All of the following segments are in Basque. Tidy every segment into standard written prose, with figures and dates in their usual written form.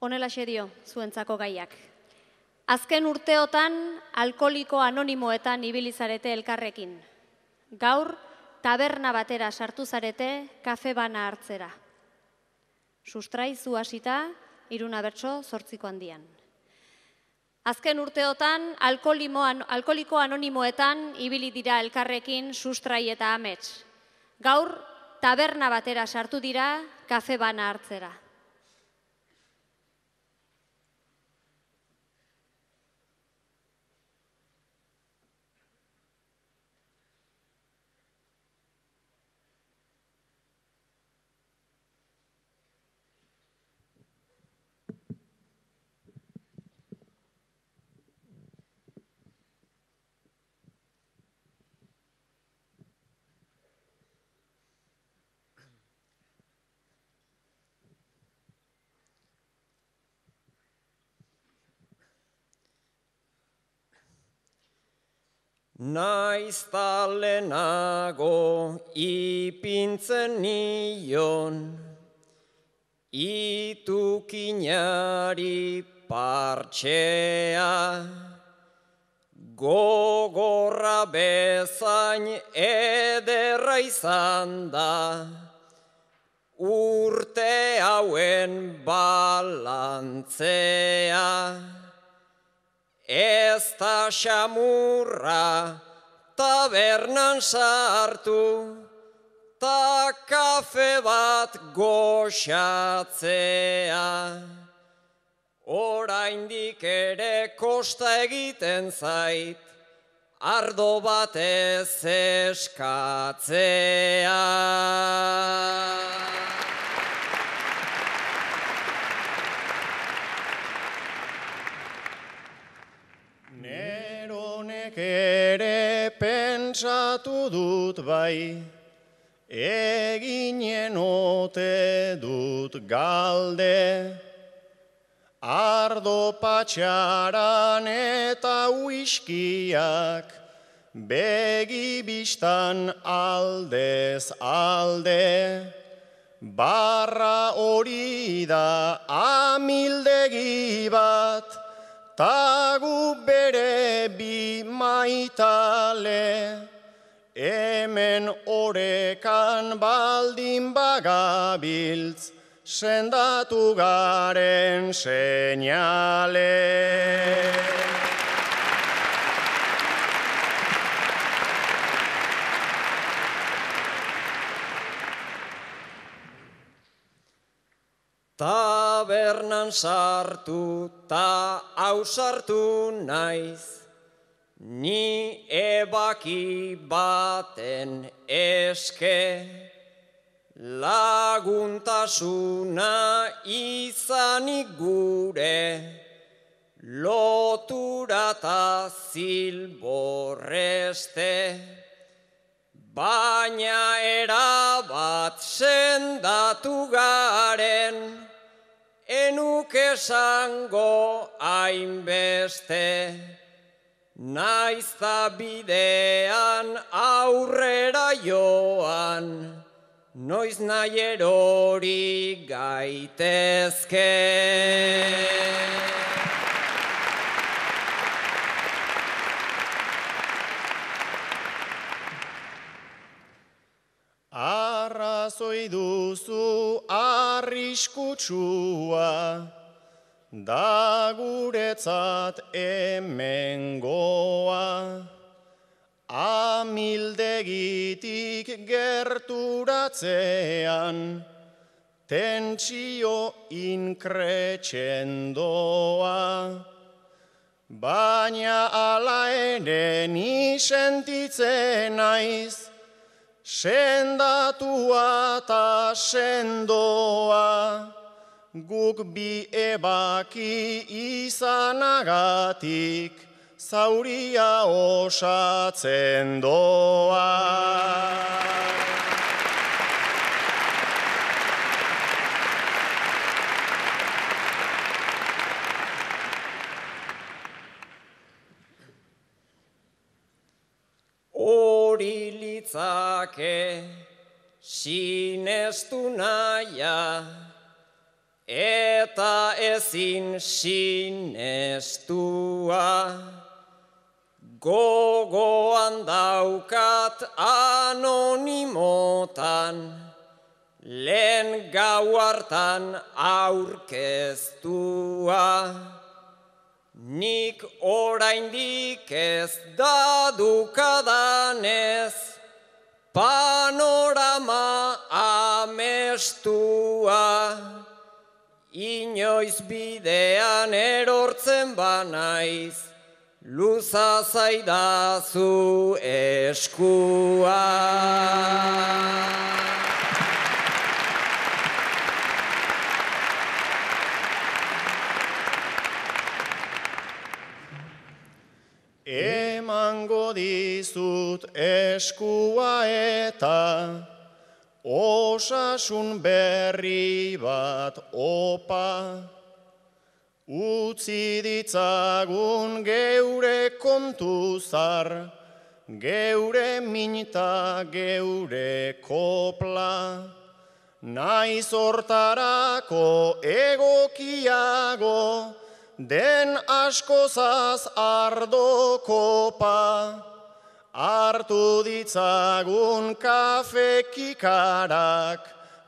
Honelaxe dio zuentzako gaiak. Azken urteotan alkoholiko anonimoetan ibili zarete elkarrekin. Gaur taberna batera sartu zarete kafe bana hartzera. Sustrai zu hasita, Iruna Bertso 8 handian. Azken urteotan alkoholiko anonimoetan ibili dira elkarrekin Sustrai eta Amets. Gaur taberna batera sartu dira kafe bana hartzera. Naiz talenago ipintzen nion, itukinari partxea, gogorra bezain ederra izan da, urte hauen balantzea. Ez da xamurra tabernan sartu, ta kafe bat goxatzea. Oraindik ere kosta egiten zait, ardo batez eskatzea. Ere pentsatu dut bai, eginen ote dut galde, ardo patxaran eta uiskiak, begi bistan aldez alde, barra hori da amildegi bat, tagu bere bi maitale, hemen orekan baldin bagabiltz, sendatu garen seinale. Tabernan sartu ta ausartu naiz, ni ebaki baten eske, laguntasuna izanik gure, lotura ta zilborreste, baina erabat sendatu garen, enuk esango hainbeste, naizta bidean aurrera joan, noiz nahi erori gaitezke. Arrazoi duzu arriskutsua, da guretzat hemengoa, amildegitik gerturatzean, tentsio inkretxendoa, baina ala ere ni sentitzen naiz, sendatua ta sendoa, guk bi ebaki izanagatik, zauria osatzen doa. Hori litzake sinestu naia, eta ezin sinestua. Gogoan daukat anonimotan, lehen gau hartan aurkeztua. Nik oraindik ez dadukadanez, panorama amestua. Inoiz bidean erortzen banaiz, luza zaidazu eskua. Emango dizut eskua eta osasun berri bat opa. Utzi ditzagun geure kontuzar, geure minta, geure kopla. Naiz hortarako egokiago, den askozaz ardo kopa. Hartu ditzagun kafe kikarak,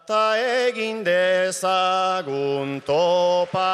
ta egin dezagun topa.